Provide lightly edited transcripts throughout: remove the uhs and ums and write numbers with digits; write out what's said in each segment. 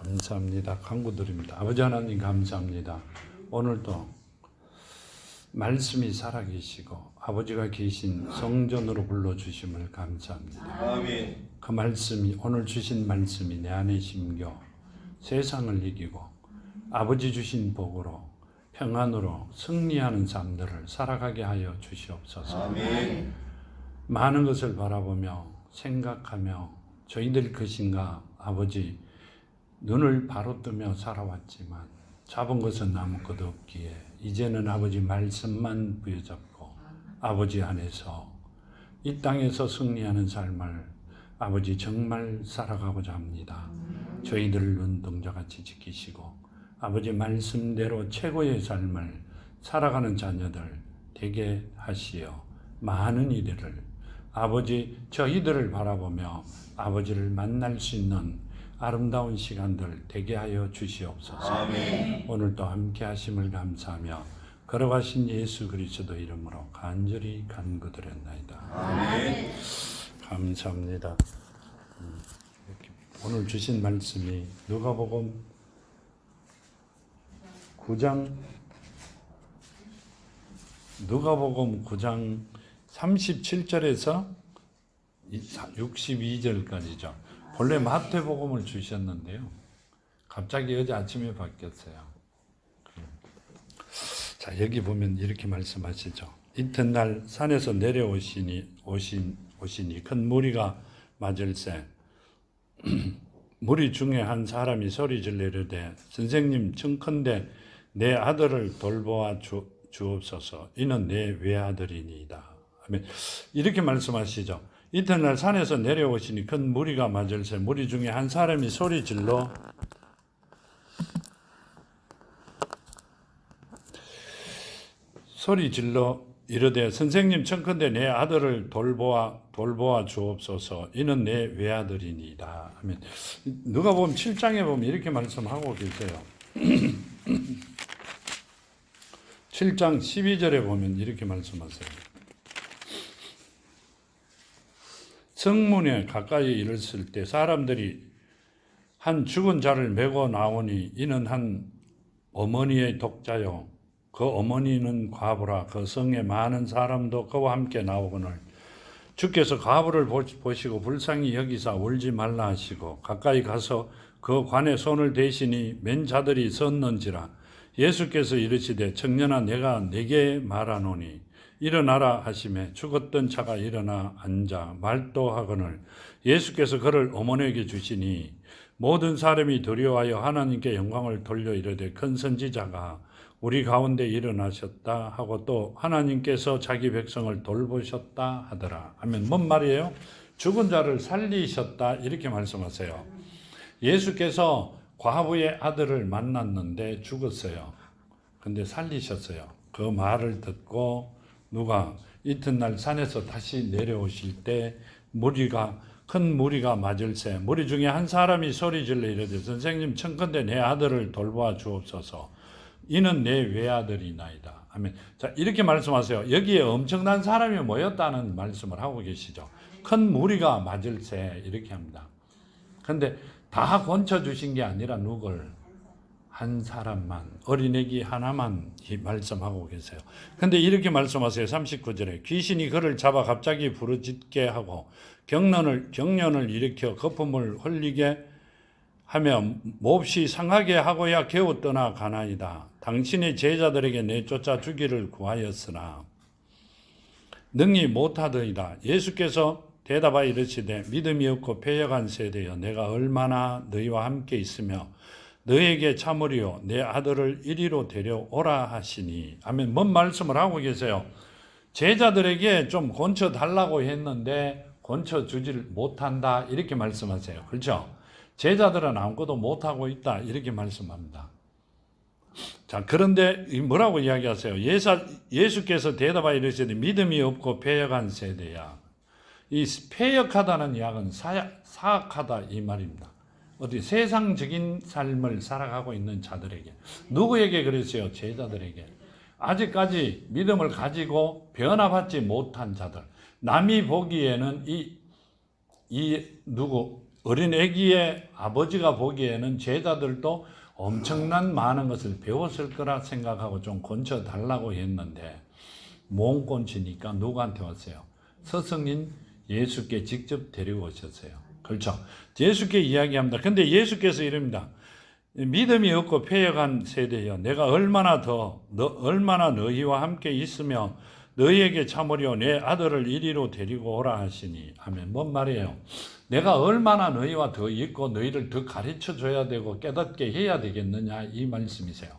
감사합니다. 간구드립니다. 아버지 하나님 감사합니다. 오늘도 말씀이 살아계시고 아버지가 계신 성전으로 불러주심을 감사합니다. 아멘. 그 말씀이 오늘 주신 말씀이 내 안에 심겨 세상을 이기고 아버지 주신 복으로 평안으로 승리하는 삶들을 살아가게 하여 주시옵소서. 아멘. 많은 것을 바라보며 생각하며 저희들 것인가 아버지 눈을 바로 뜨며 살아왔지만 잡은 것은 아무것도 없기에 이제는 아버지 말씀만 부여잡고 아버지 안에서 이 땅에서 승리하는 삶을 아버지 정말 살아가고자 합니다. 저희들을 눈동자같이 지키시고 아버지 말씀대로 최고의 삶을 살아가는 자녀들 되게 하시어 많은 이들을 아버지 저희들을 바라보며 아버지를 만날 수 있는 아름다운 시간들 되게 하여 주시옵소서. 아멘. 오늘도 함께 하심을 감사하며 걸어가신 예수 그리스도 이름으로 간절히 간구드렸나이다. 아멘. 감사합니다. 오늘 주신 말씀이 누가복음 9장 37절에서 62절까지죠. 본래 마태복음을 주셨는데요. 갑자기 어제 아침에 바뀌었어요. 자, 여기 보면 이렇게 말씀하시죠. 이튿날 산에서 내려오시니 큰 무리가 맞을세 무리 중에 한 사람이 소리질러 이르되 선생님 청컨대 내 아들을 돌보아 주옵소서. 이는 내 외아들이니이다. 이렇게 말씀하시죠. 이튿날 산에서 내려오시니 큰 무리가 맞을세 무리 중에 한 사람이 소리질러 이르되 선생님 청컨대 내 아들을 돌보아 주옵소서. 이는 내 외아들이니이다. 하면 누가복음 7장에 보면 이렇게 말씀하고 계세요. 7장 12절에 보면 이렇게 말씀하세요. 성문에 가까이 이르렀을 때 사람들이 한 죽은 자를 메고 나오니 이는 한 어머니의 독자요 그 어머니는 과부라. 그 성에 많은 사람도 그와 함께 나오거늘 주께서 과부를 보시고 불쌍히 여기사 울지 말라 하시고 가까이 가서 그 관에 손을 대시니 맨 자들이 섰는지라. 예수께서 이르시되 청년아 내가 네게 말하노니 일어나라 하시매 죽었던 자가 일어나 앉아 말도 하거늘 예수께서 그를 어머니에게 주시니 모든 사람이 두려워하여 하나님께 영광을 돌려 이르되 큰 선지자가 우리 가운데 일어나셨다 하고 또 하나님께서 자기 백성을 돌보셨다 하더라 하면 뭔 말이에요? 죽은 자를 살리셨다 이렇게 말씀하세요. 예수께서 과부의 아들을 만났는데 죽었어요. 근데 살리셨어요. 그 말을 듣고 누가 이튿날 산에서 다시 내려오실 때 큰 무리가 맞을세 무리 중에 한 사람이 소리질러 이르되 선생님 청컨대 내 아들을 돌보아 주옵소서. 이는 내 외아들이나이다. 아멘. 자, 이렇게 말씀하세요. 여기에 엄청난 사람이 모였다는 말씀을 하고 계시죠. 큰 무리가 맞을세 이렇게 합니다. 근데 다 건쳐 주신 게 아니라 누굴? 한 사람만, 어린애기 하나만 말씀하고 계세요. 근데 이렇게 말씀하세요. 39절에 귀신이 그를 잡아 갑자기 부르짖게 하고 경련을 일으켜 거품을 흘리게 하며 몹시 상하게 하고야 겨우 떠나가나이다. 당신의 제자들에게 내쫓아 주기를 구하였으나 능히 못하더이다. 예수께서 대답하여 이르시되 믿음이 없고 패역한 세대여 내가 얼마나 너희와 함께 있으며 너에게 참으리요 내 아들을 이리로 데려오라 하시니. 아멘. 뭔 말씀을 하고 계세요? 제자들에게 좀 건쳐 달라고 했는데 건쳐 주질 못한다 이렇게 말씀하세요. 그렇죠? 제자들은 아무것도 못하고 있다 이렇게 말씀합니다. 자, 그런데 뭐라고 이야기하세요? 예수께서 대답하여 이르시되 믿음이 없고 패역한 세대야. 이 패역하다는 이야기는 사악하다 이 말입니다. 어디 세상적인 삶을 살아가고 있는 자들에게. 누구에게 그랬어요? 제자들에게. 아직까지 믿음을 가지고 변화받지 못한 자들. 남이 보기에는 어린 아기의 아버지가 보기에는 제자들도 엄청난 많은 것을 배웠을 거라 생각하고 좀 건져달라고 했는데 못 건지니까 누구한테 왔어요? 스승인 예수께 직접 데리고 오셨어요. 그렇죠? 예수께 이야기합니다. 근데 예수께서 이럽니다. 믿음이 없고 패역한 세대여, 내가 얼마나 너희와 함께 있으며 너희에게 참으려 내 아들을 이리로 데리고 오라 하시니. 아멘. 뭔 말이에요? 내가 얼마나 너희와 더 있고 너희를 더 가르쳐 줘야 되고 깨닫게 해야 되겠느냐, 이 말씀이세요.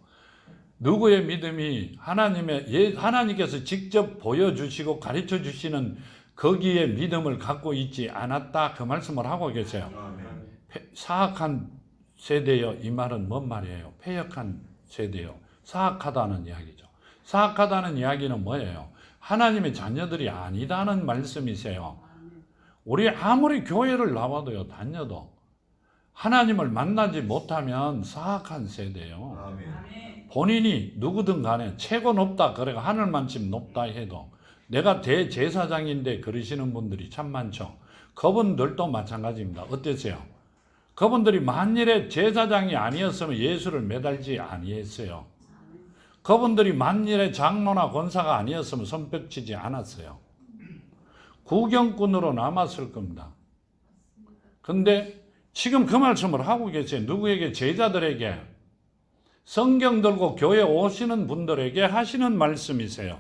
누구의 믿음이 하나님께서 직접 보여주시고 가르쳐 주시는 거기에 믿음을 갖고 있지 않았다, 그 말씀을 하고 계세요. 사악한 세대요, 이 말은 뭔 말이에요? 패역한 세대요. 사악하다는 이야기죠. 사악하다는 이야기는 뭐예요? 하나님의 자녀들이 아니다는 말씀이세요. 우리 아무리 교회를 나와도요, 다녀도 하나님을 만나지 못하면 사악한 세대요. 본인이 누구든 간에 최고 높다, 그래가 하늘만큼 높다 해도 내가 대제사장인데 그러시는 분들이 참 많죠. 그분들도 마찬가지입니다. 어땠어요? 그분들이 만일에 제사장이 아니었으면 예수를 매달지 아니했어요. 그분들이 만일에 장로나 권사가 아니었으면 손뼉치지 않았어요. 구경꾼으로 남았을 겁니다. 근데 지금 그 말씀을 하고 계세요. 누구에게? 제자들에게, 성경 들고 교회 오시는 분들에게 하시는 말씀이세요.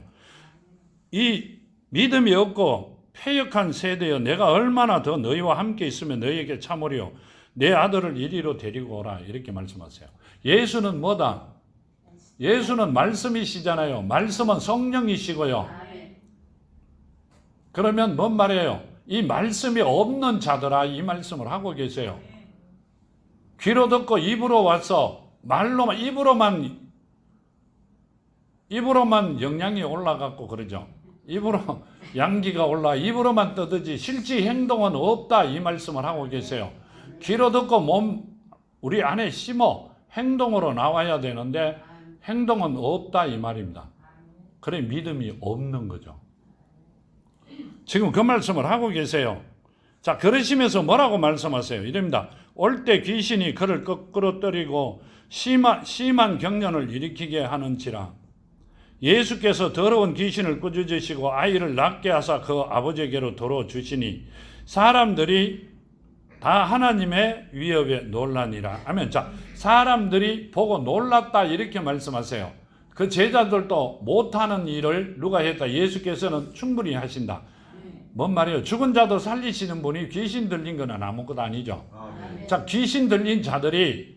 이 믿음이 없고 패역한 세대여, 내가 얼마나 더 너희와 함께 있으면 너희에게 참으려 내 아들을 이리로 데리고 오라, 이렇게 말씀하세요. 예수는 뭐다? 예수는 말씀이시잖아요. 말씀은 성령이시고요. 그러면 뭔 말이에요? 이 말씀이 없는 자들아, 이 말씀을 하고 계세요. 귀로 듣고 입으로 와서 말로만, 입으로만 영양이 올라갔고 그러죠. 입으로 양기가 올라 입으로만 떠들지 실제 행동은 없다, 이 말씀을 하고 계세요. 귀로 듣고 우리 안에 심어 행동으로 나와야 되는데 행동은 없다, 이 말입니다. 그래 믿음이 없는 거죠. 지금 그 말씀을 하고 계세요. 자, 그러시면서 뭐라고 말씀하세요? 이럽니다. 올 때 귀신이 그를 거꾸로 때리고 심한 경련을 일으키게 하는지라. 예수께서 더러운 귀신을 꾸짖으시고 아이를 낫게 하사 그 아버지에게로 돌아주시니 사람들이 다 하나님의 위협에 놀라니라. 아멘. 자, 사람들이 보고 놀랐다, 이렇게 말씀하세요. 그 제자들도 못하는 일을 누가 했다? 예수께서는 충분히 하신다. 뭔 말이에요? 죽은 자도 살리시는 분이 귀신 들린 건 아무것도 아니죠. 자, 귀신 들린 자들이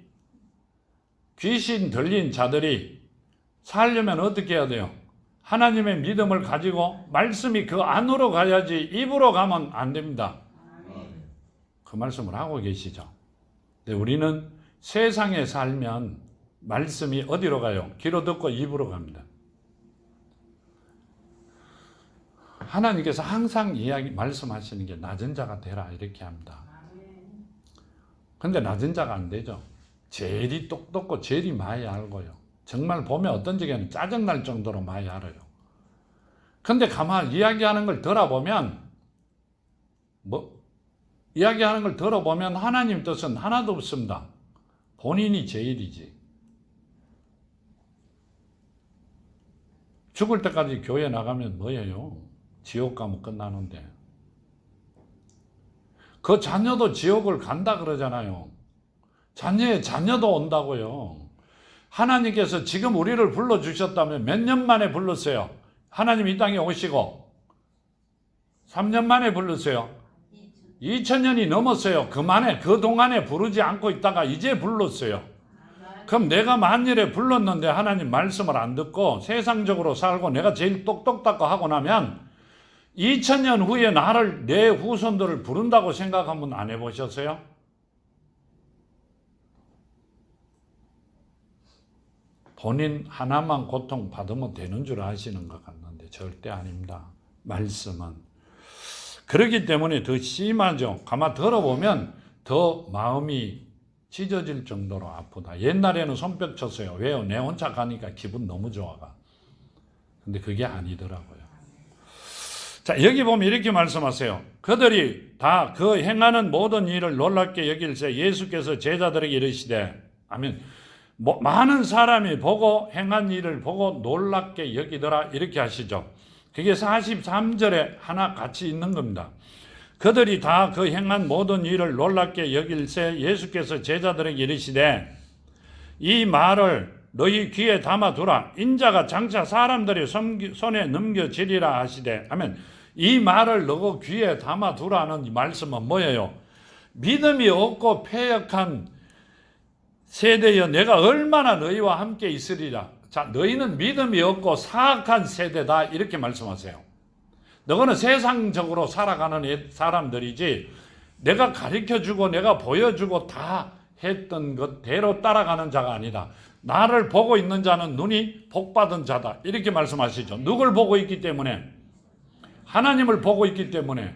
살려면 어떻게 해야 돼요? 하나님의 믿음을 가지고 말씀이 그 안으로 가야지 입으로 가면 안 됩니다. 그 말씀을 하고 계시죠. 근데 우리는 세상에 살면 말씀이 어디로 가요? 귀로 듣고 입으로 갑니다. 하나님께서 항상 말씀하시는 게 낮은 자가 되라, 이렇게 합니다. 근데 낮은 자가 안 되죠. 제일이 똑똑고 제일이 많이 알고요. 정말 보면 어떤 적에는 짜증날 정도로 많이 알아요. 근데 가만 이야기하는 걸 들어보면 하나님 뜻은 하나도 없습니다. 본인이 제일이지. 죽을 때까지 교회 나가면 뭐예요? 지옥 가면 끝나는데. 그 자녀도 지옥을 간다 그러잖아요. 자녀의 자녀도 온다고요. 하나님께서 지금 우리를 불러주셨다면 몇 년 만에 불렀어요? 하나님 이 땅에 오시고 3년 만에 불렀어요. 2000년이 넘었어요. 그동안에 부르지 않고 있다가 이제 불렀어요. 그럼 내가 만일에 불렀는데 하나님 말씀을 안 듣고 세상적으로 살고 내가 제일 똑똑하고 하고 나면 2000년 후에 내 후손들을 부른다고 생각 한번 안 해보셨어요? 본인 하나만 고통받으면 되는 줄 아시는 것 같는데 절대 아닙니다. 말씀은. 그렇기 때문에 더 심하죠. 가만 들어보면 더 마음이 찢어질 정도로 아프다. 옛날에는 손뼉 쳤어요. 왜요? 내 혼자 가니까 기분 너무 좋아가. 근데 그게 아니더라고요. 자, 여기 보면 이렇게 말씀하세요. 그들이 다 그 행하는 모든 일을 놀랍게 여길새 예수께서 제자들에게 이르시되, 아멘. 많은 사람이 보고 행한 일을 보고 놀랍게 여기더라 이렇게 하시죠. 그게 43절에 하나 같이 있는 겁니다. 그들이 다 그 행한 모든 일을 놀랍게 여길새 예수께서 제자들에게 이르시되, 이 말을 너희 귀에 담아두라. 인자가 장차 사람들의 손에 넘겨지리라 하시되, 아멘. 이 말을 너희 귀에 담아두라는 말씀은 뭐예요? 믿음이 없고 패역한 세대여, 내가 얼마나 너희와 함께 있으리라. 자, 너희는 믿음이 없고 사악한 세대다 이렇게 말씀하세요. 너희는 세상적으로 살아가는 사람들이지, 내가 가르쳐주고 내가 보여주고 다 했던 것대로 따라가는 자가 아니다. 나를 보고 있는 자는 눈이 복받은 자다 이렇게 말씀하시죠. 누굴 보고 있기 때문에? 하나님을 보고 있기 때문에.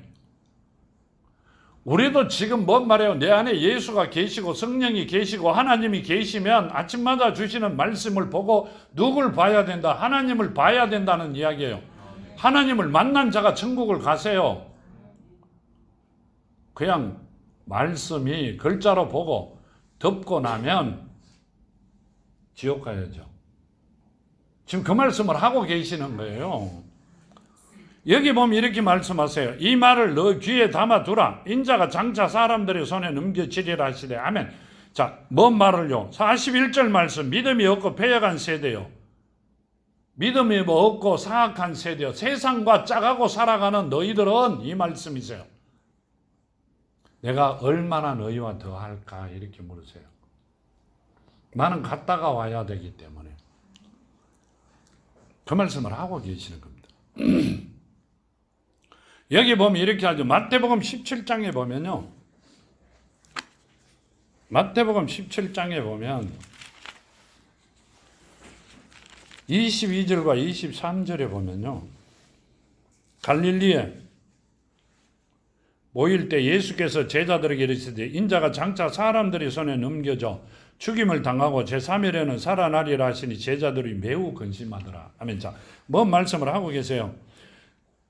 우리도 지금 뭔 말이에요? 내 안에 예수가 계시고 성령이 계시고 하나님이 계시면 아침마다 주시는 말씀을 보고 누굴 봐야 된다? 하나님을 봐야 된다는 이야기예요. 하나님을 만난 자가 천국을 가세요. 그냥 말씀이 글자로 보고 덮고 나면 지옥 가야죠. 지금 그 말씀을 하고 계시는 거예요. 여기 보면 이렇게 말씀하세요. 이 말을 너 귀에 담아두라. 인자가 장차 사람들의 손에 넘겨지리라 하시되, 아멘. 자, 뭔 말을요? 41절 말씀. 믿음이 없고 패역한 세대요. 믿음이 없고 사악한 세대요. 세상과 짝하고 살아가는 너희들은 이 말씀이세요. 내가 얼마나 너희와 더 할까 이렇게 물으세요. 나는 갔다가 와야 되기 때문에. 그 말씀을 하고 계시는 겁니다. 여기 보면 이렇게 하죠. 마태복음 17장에 보면요. 마태복음 17장에 보면 22절과 23절에 보면요. 갈릴리에 모일 때 예수께서 제자들에게 이르시되, 인자가 장차 사람들의 손에 넘겨져 죽임을 당하고 제3일에는 살아나리라 하시니 제자들이 매우 근심하더라. 아멘. 자, 뭔 말씀을 하고 계세요?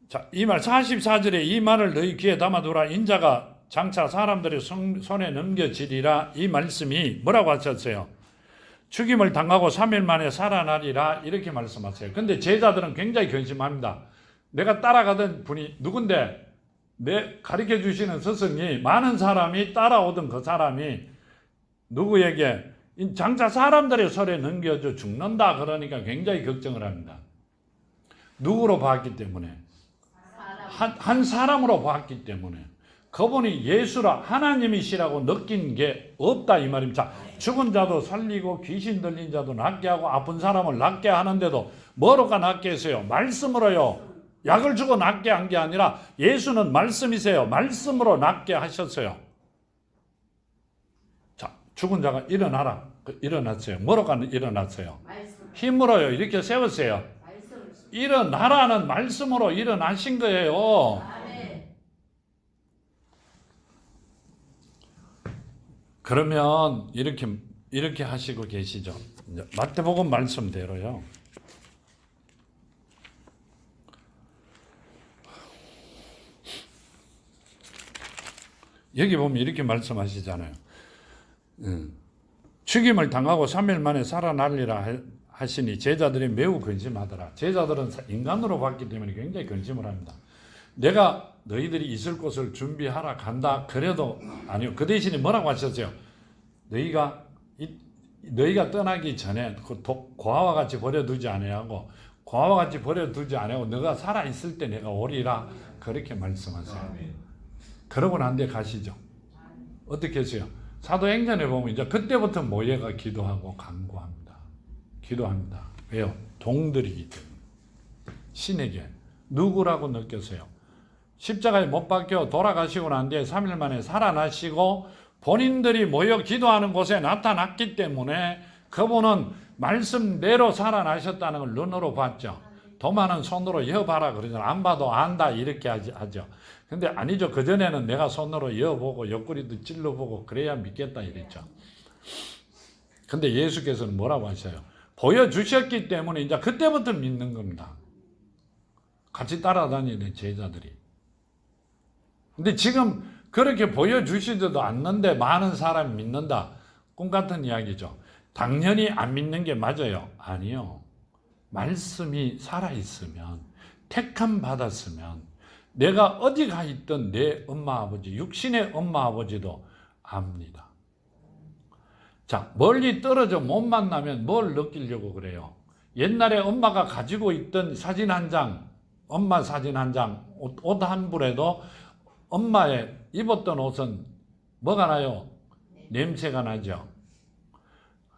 자, 이 말 44절에 이 말을 너희 귀에 담아두라. 인자가 장차 사람들의 손에 넘겨지리라. 이 말씀이 뭐라고 하셨어요? 죽임을 당하고 3일 만에 살아나리라 이렇게 말씀하세요. 근데 제자들은 굉장히 근심합니다. 내가 따라가던 분이 누군데, 내 가르쳐 주시는 스승이 많은 사람이 따라오던 그 사람이 누구에게 장차 사람들의 손에 넘겨져 죽는다 그러니까 굉장히 걱정을 합니다. 누구로 봤기 때문에? 한 사람으로 봤기 때문에. 그분이 예수라 하나님이시라고 느낀 게 없다 이 말입니다. 자, 죽은 자도 살리고 귀신 들린 자도 낫게 하고 아픈 사람을 낫게 하는데도 뭐로가 낫게 했어요? 말씀으로요. 약을 주고 낫게 한 게 아니라 예수는 말씀이세요. 말씀으로 낫게 하셨어요. 자, 죽은 자가 일어나라. 일어났어요. 뭐로가 일어났어요? 힘으로요. 이렇게 세웠어요. 일어나라는 말씀으로 일어나신 거예요. 그러면 이렇게 하시고 계시죠. 마태복음 말씀대로요. 여기 보면 이렇게 말씀하시잖아요. 죽임을 당하고 3일 만에 살아나리라 하시니 제자들이 매우 근심하더라. 제자들은 인간으로 봤기 때문에 굉장히 근심을 합니다. 내가 너희들이 있을 곳을 준비하러 간다 그래도 아니요. 그 대신에 뭐라고 하셨어요? 너희가 떠나기 전에 고아와 같이 버려두지 아니하고 고아와 같이 버려두지 아니하고 너가 살아있을 때 내가 오리라 그렇게 말씀하세요. 그러고 난 뒤에 가시죠. 어떻게 했어요? 사도행전에 보면 이제 그때부터 모여가 기도하고 간구합니다. 기도합니다. 왜요? 동들이기 때문에. 신에게 누구라고 느꼈어요? 십자가에 못 박혀 돌아가시고 난 뒤에 3일 만에 살아나시고 본인들이 모여 기도하는 곳에 나타났기 때문에 그분은 말씀대로 살아나셨다는 걸 눈으로 봤죠. 도마는 손으로 여봐라 그러잖아요. 안 봐도 안다 이렇게 하죠. 근데 아니죠. 그전에는 내가 손으로 여보고 옆구리도 찔러보고 그래야 믿겠다 이랬죠. 근데 예수께서는 뭐라고 하셔요? 보여주셨기 때문에 이제 그때부터 믿는 겁니다. 같이 따라다니는 제자들이. 근데 지금 그렇게 보여주시지도 않는데 많은 사람이 믿는다. 꿈 같은 이야기죠. 당연히 안 믿는 게 맞아요. 아니요. 말씀이 살아있으면, 택함 받았으면, 내가 어디 가 있던 내 엄마 아버지, 육신의 엄마 아버지도 압니다. 자, 멀리 떨어져 못 만나면 뭘 느끼려고 그래요? 옛날에 엄마가 가지고 있던 사진 한 장, 엄마 사진 한 장, 옷 한 벌에도 엄마의 입었던 옷은 뭐가 나요? 냄새가 나죠.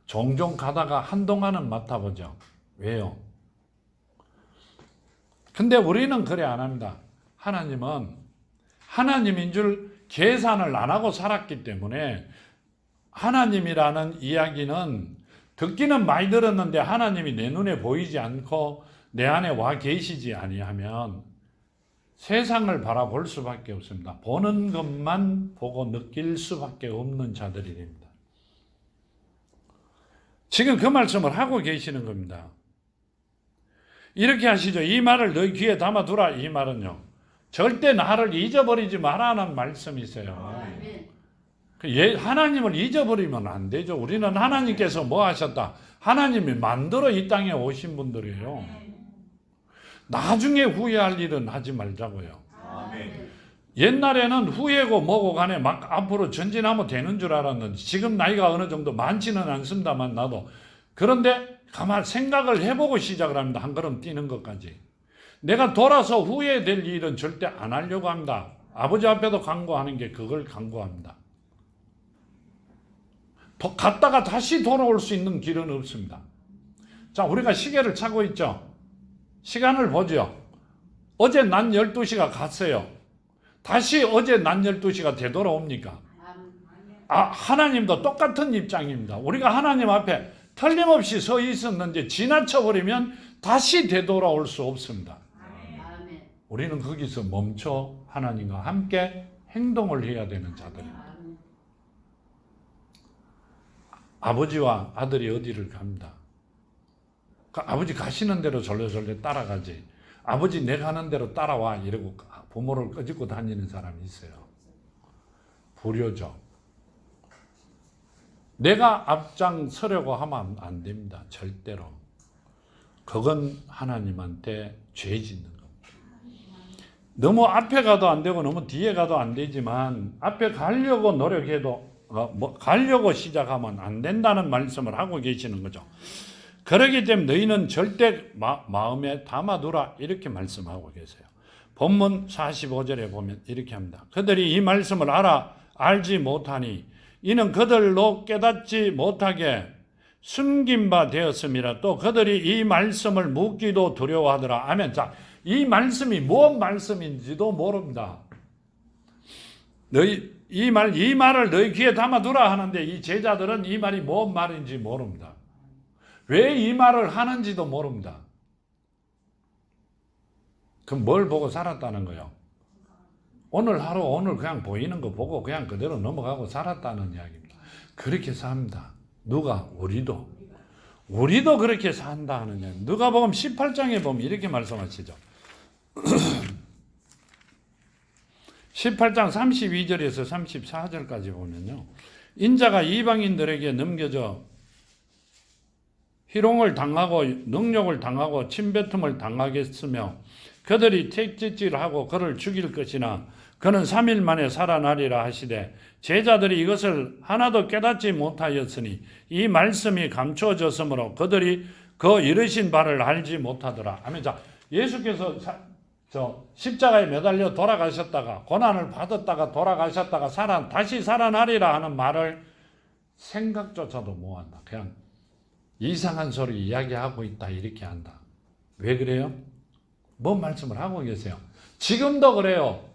종종 가다가 한동안은 맡아보죠. 왜요? 근데 우리는 그래 안 합니다. 하나님은 하나님인 줄 계산을 안 하고 살았기 때문에 하나님이라는 이야기는 듣기는 많이 들었는데 하나님이 내 눈에 보이지 않고 내 안에 와 계시지 아니하면 세상을 바라볼 수밖에 없습니다. 보는 것만 보고 느낄 수밖에 없는 자들이 됩니다. 지금 그 말씀을 하고 계시는 겁니다. 이렇게 하시죠. 이 말을 너희 귀에 담아두라. 이 말은요, 절대 나를 잊어버리지 말라는 말씀이세요. 하나님을 잊어버리면 안 되죠. 우리는 하나님께서 뭐 하셨다? 하나님이 만들어 이 땅에 오신 분들이에요. 나중에 후회할 일은 하지 말자고요. 옛날에는 후회고 뭐고 간에 막 앞으로 전진하면 되는 줄 알았는데 지금 나이가 어느 정도 많지는 않습니다만 나도, 그런데 가만 생각을 해보고 시작을 합니다. 한 걸음 뛰는 것까지. 내가 돌아서 후회될 일은 절대 안 하려고 합니다. 아버지 앞에도 간구하는 게 그걸 간구합니다. 갔다가 다시 돌아올 수 있는 길은 없습니다. 자, 우리가 시계를 차고 있죠. 시간을 보죠. 어제 낮 12시가 갔어요. 다시 어제 낮 12시가 되돌아옵니까? 하나님도 똑같은 입장입니다. 우리가 하나님 앞에 틀림없이 서 있었는데 지나쳐버리면 다시 되돌아올 수 없습니다. 우리는 거기서 멈춰 하나님과 함께 행동을 해야 되는 자들입니다. 아버지와 아들이 어디를 갑니다. 아버지 가시는 대로 절레절레 따라가지. 아버지 내가 하는 대로 따라와 이러고 부모를 끄집고 다니는 사람이 있어요. 불효죠. 내가 앞장서려고 하면 안 됩니다. 절대로. 그건 하나님한테 죄 짓는 겁니다. 너무 앞에 가도 안 되고 너무 뒤에 가도 안 되지만 앞에 가려고 노력해도 가려고 시작하면 안 된다는 말씀을 하고 계시는 거죠. 그렇기 때문에 너희는 절대 마음에 담아두라 이렇게 말씀하고 계세요. 본문 45절에 보면 이렇게 합니다. 그들이 이 말씀을 알지 못하니 이는 그들로 깨닫지 못하게 숨긴 바 되었음이라. 또 그들이 이 말씀을 묻기도 두려워하더라. 아멘. 자, 이 말씀이 무슨 말씀인지도 모릅니다. 이 말을 너희 귀에 담아두라 하는데 이 제자들은 이 말이 무슨 말인지 모릅니다. 왜 이 말을 하는지도 모릅니다. 그럼 뭘 보고 살았다는 거예요? 오늘 하루 오늘 그냥 보이는 거 보고 그냥 그대로 넘어가고 살았다는 이야기입니다. 그렇게 삽니다. 누가? 우리도 그렇게 산다 하는 이야기. 누가복음 18장에 보면 이렇게 말씀하시죠. 18장 32절에서 34절까지 보면요, 인자가 이방인들에게 넘겨져 희롱을 당하고 능욕을 당하고 침뱉음을 당하겠으며 그들이 택짓질하고 그를 죽일 것이나 그는 3일 만에 살아나리라 하시되 제자들이 이것을 하나도 깨닫지 못하였으니 이 말씀이 감추어졌으므로 그들이 그 이르신 바를 알지 못하더라. 아멘. 자, 예수께서 십자가에 매달려 돌아가셨다가 고난을 받았다가 돌아가셨다가 다시 살아나리라 하는 말을 생각조차도 못한다. 그냥 이상한 소리 이야기하고 있다 이렇게 한다. 왜 그래요? 뭔 말씀을 하고 계세요? 지금도 그래요.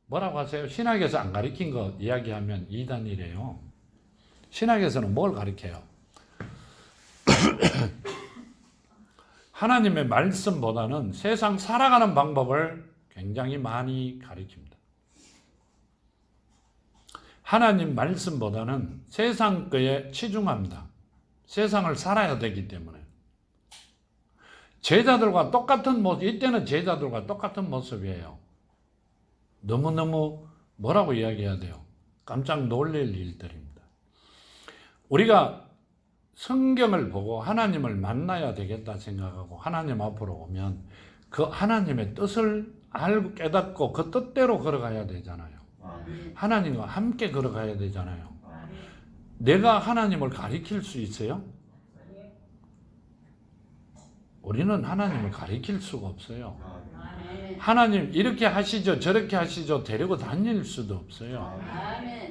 뭐라고 하세요? 신학에서 안 가르친 거 이야기하면 이단이래요. 신학에서는 뭘 가르쳐요? 하나님의 말씀보다는 세상 살아가는 방법을 굉장히 많이 가르칩니다. 하나님 말씀보다는 세상 거에 치중합니다. 세상을 살아야 되기 때문에. 제자들과 똑같은 모습, 이때는 제자들과 똑같은 모습이에요. 너무너무 뭐라고 이야기해야 돼요? 깜짝 놀랄 일들입니다. 우리가 성경을 보고 하나님을 만나야 되겠다 생각하고 하나님 앞으로 오면 그 하나님의 뜻을 알고 깨닫고 그 뜻대로 걸어가야 되잖아요. 하나님과 함께 걸어가야 되잖아요. 내가 하나님을 가리킬 수 있어요? 우리는 하나님을 가리킬 수가 없어요. 하나님 이렇게 하시죠, 저렇게 하시죠 데리고 다닐 수도 없어요.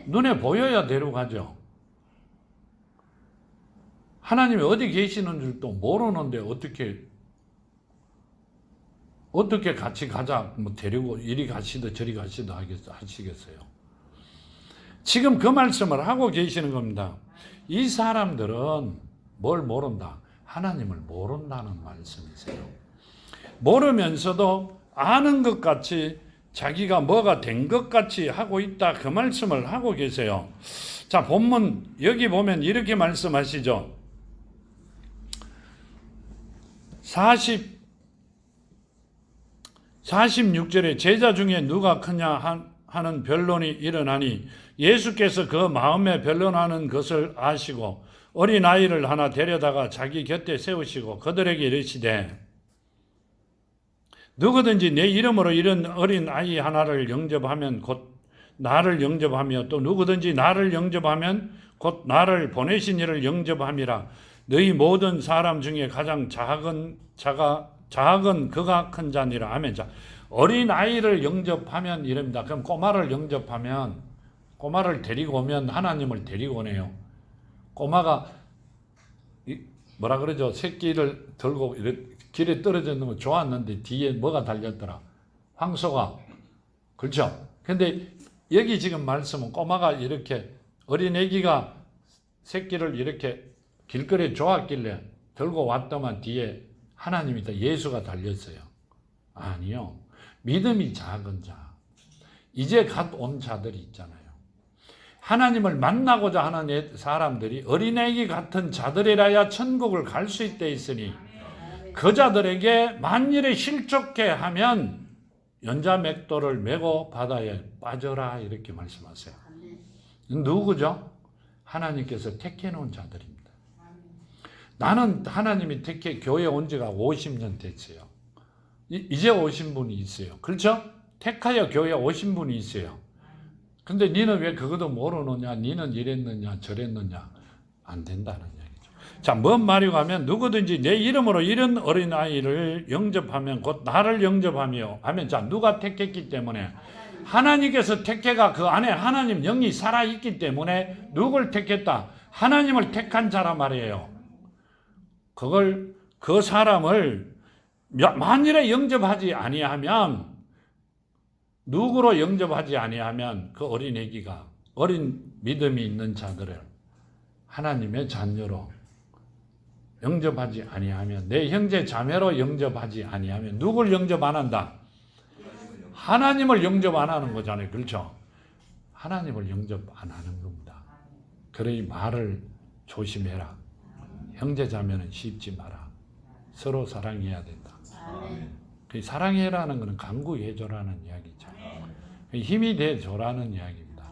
눈에 보여야 데려가죠. 하나님이 어디 계시는 줄도 모르는데 어떻게 같이 가자 뭐 데리고 이리 가시도 저리 가시도 하시겠어요. 지금 그 말씀을 하고 계시는 겁니다. 이 사람들은 뭘 모른다? 하나님을 모른다는 말씀이세요. 모르면서도 아는 것 같이 자기가 뭐가 된 것 같이 하고 있다, 그 말씀을 하고 계세요. 자, 본문 여기 보면 이렇게 말씀하시죠. 46절에 제자 중에 누가 크냐 하는 변론이 일어나니 예수께서 그 마음에 변론하는 것을 아시고 어린아이를 하나 데려다가 자기 곁에 세우시고 그들에게 이르시되 누구든지 내 이름으로 이런 어린아이 하나를 영접하면 곧 나를 영접하며 또 누구든지 나를 영접하면 곧 나를 보내신 이를 영접함이라. 너희 모든 사람 중에 가장 작은 그가 큰 자니라. 아멘. 자, 어린아이를 영접하면 이럽니다. 그럼 꼬마를 영접하면, 꼬마를 데리고 오면 하나님을 데리고 오네요. 꼬마가 뭐라 그러죠? 새끼를 들고 길에 떨어져 있는 거 좋았는데 뒤에 뭐가 달렸더라? 황소가. 그렇죠? 근데 여기 지금 말씀은 꼬마가 이렇게 어린애기가 새끼를 이렇게 길거리에 좋았길래 들고 왔더만 뒤에 하나님이다, 예수가 달렸어요. 아니요. 믿음이 작은 자, 이제 갓 온 자들이 있잖아요. 하나님을 만나고자 하는 사람들이 어린애기 같은 자들이라야 천국을 갈 수 있대 있으니 그 자들에게 만일에 실족해 하면 연자맥도를 메고 바다에 빠져라, 이렇게 말씀하세요. 누구죠? 하나님께서 택해 놓은 자들입니다. 나는 하나님이 택해 교회 온 지가 50년 됐어요. 이제 오신 분이 있어요. 그렇죠? 택하여 교회에 오신 분이 있어요. 근데 니는 왜 그것도 모르느냐? 니는 이랬느냐 저랬느냐? 안 된다는 얘기죠. 자, 뭔 말이고 하면 누구든지 내 이름으로 이런 어린아이를 영접하면 곧 나를 영접하며 하면, 자, 누가 택했기 때문에 하나님께서 택해가 그 안에 하나님 영이 살아있기 때문에 누굴 택했다? 하나님을 택한 자란 말이에요. 그 사람을 만일에 영접하지 아니하면, 누구로 영접하지 아니하면 그 어린애기가, 어린 믿음이 있는 자들을 하나님의 자녀로 영접하지 아니하면, 내 형제 자매로 영접하지 아니하면 누굴 영접 안 한다? 하나님을 영접 안 하는 거잖아요. 그렇죠? 하나님을 영접 안 하는 겁니다. 그러니 말을 조심해라. 형제 자매는 씹지 마라. 서로 사랑해야 된다. 그 사랑해라는 것은 간구해줘라는 이야기죠. 힘이 돼줘라는 이야기입니다.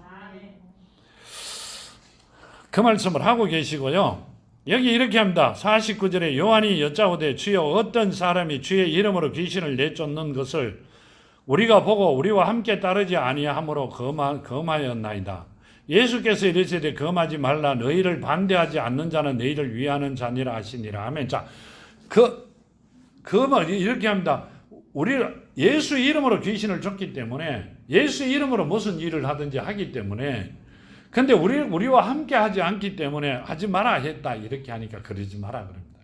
그 말씀을 하고 계시고요. 여기 이렇게 합니다. 49절에 요한이 여짜오되 주여 어떤 사람이 주의 이름으로 귀신을 내쫓는 것을 우리가 보고 우리와 함께 따르지 아니하므로 금하였나이다. 예수께서 이르시되 금하지 말라. 너희를 반대하지 않는 자는 너희를 위하는 자니라 하시니라. 아멘. 자, 이렇게 합니다. 우리 예수 이름으로 귀신을 쫓기 때문에, 예수 이름으로 무슨 일을 하든지 하기 때문에, 근데 우리와 함께 하지 않기 때문에 하지 마라 했다, 이렇게 하니까 그러지 마라 그럽니다.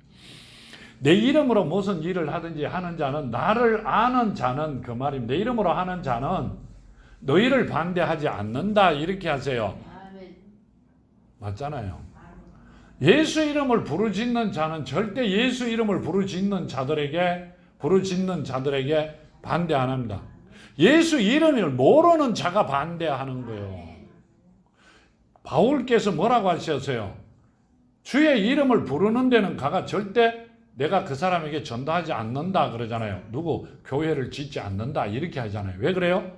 내 이름으로 무슨 일을 하든지 하는 자는, 나를 아는 자는, 그 말입니다. 내 이름으로 하는 자는 너희를 반대하지 않는다, 이렇게 하세요. 맞잖아요. 예수 이름을 부르짖는 자는 절대 예수 이름을 부르짖는 자들에게 반대 안 합니다. 예수 이름을 모르는 자가 반대하는 거예요. 바울께서 뭐라고 하셨어요? 주의 이름을 부르는 데는 가가 절대 내가 그 사람에게 전도하지 않는다 그러잖아요. 누구 교회를 짓지 않는다 이렇게 하잖아요. 왜 그래요?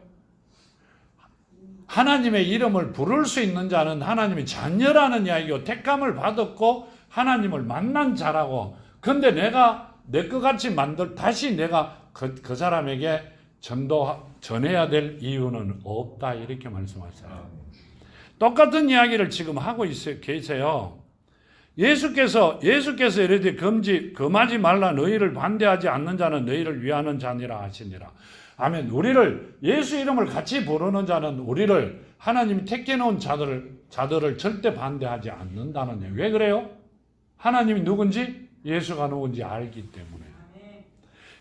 하나님의 이름을 부를 수 있는 자는 하나님의 자녀라는 이야기고 택감을 받았고 하나님을 만난 자라고. 근데 내가 내 것 같이 다시 내가 그 사람에게 전해야 될 이유는 없다 이렇게 말씀하세요. 똑같은 이야기를 지금 하고 계세요. 예수께서 이르되 금하지 말라. 너희를 반대하지 않는 자는 너희를 위하는 자니라 하시니라. 아멘. 예수 이름을 같이 부르는 자는 우리를 하나님이 택해놓은 자들을 절대 반대하지 않는다는 얘기예요. 왜 그래요? 하나님이 누군지 예수가 누군지 알기 때문에.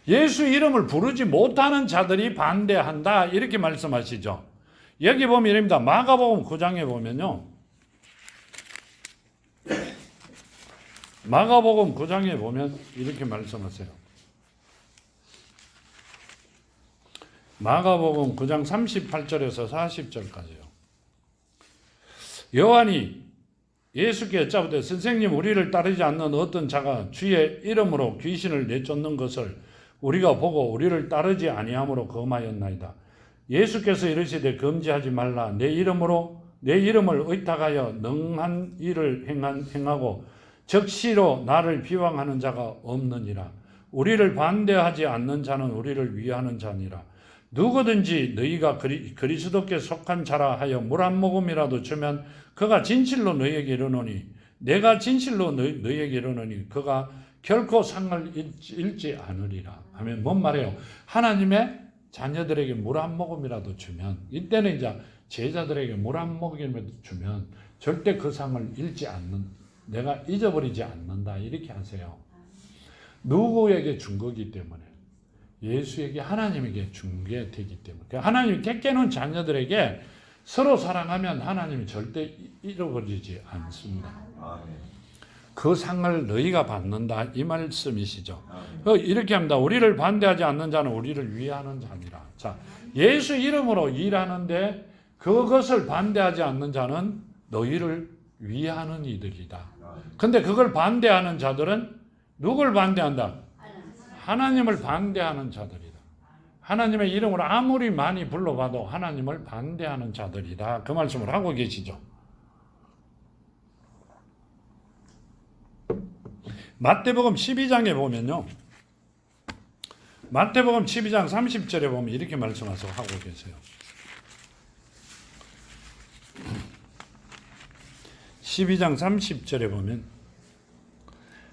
예수 이름을 부르지 못하는 자들이 반대한다 이렇게 말씀하시죠. 여기 보면 이랍니다. 마가복음 9장에 보면요. 마가복음 9장에 보면 이렇게 말씀하세요. 마가복음 9장 38절에서 40절까지요. 요한이 예수께 여짜오되 선생님 우리를 따르지 않는 어떤 자가 주의 이름으로 귀신을 내쫓는 것을 우리가 보고 우리를 따르지 아니함으로 금하였나이다. 예수께서 이르시되 금지하지 말라. 내 이름을 의탁하여 능한 일을 행하고 적시로 나를 비방하는 자가 없느니라. 우리를 반대하지 않는 자는 우리를 위하는 자니라. 누구든지 너희가 그리스도께 속한 자라 하여 물 한 모금이라도 주면 그가 진실로 너희에게 이르노니 내가 진실로 너희에게 이르노니 그가 결코 상을 잃지 않으리라. 아멘. 뭔 말이에요? 하나님의 자녀들에게 물 한 모금이라도 주면, 이때는 이제 제자들에게 물 한 모금이라도 주면 절대 그 상을 잃지 않는, 내가 잊어버리지 않는다 이렇게 하세요. 누구에게 준 거기 때문에, 예수에게 하나님에게 준 게 되기 때문에, 하나님이 택해놓은 자녀들에게 서로 사랑하면 하나님이 절대 잃어버리지 않습니다. 그 상을 너희가 받는다 이 말씀이시죠. 이렇게 합니다. 우리를 반대하지 않는 자는 우리를 위하는 자니라. 자, 예수 이름으로 일하는데 그것을 반대하지 않는 자는 너희를 위하는 이들이다. 근데 그걸 반대하는 자들은 누굴 반대한다? 하나님을 반대하는 자들이다. 하나님의 이름으로 아무리 많이 불러봐도 하나님을 반대하는 자들이다. 그 말씀을 하고 계시죠. 마태복음 12장에 보면요. 마태복음 12장 30절에 보면 이렇게 말씀하고 계세요. 12장 30절에 보면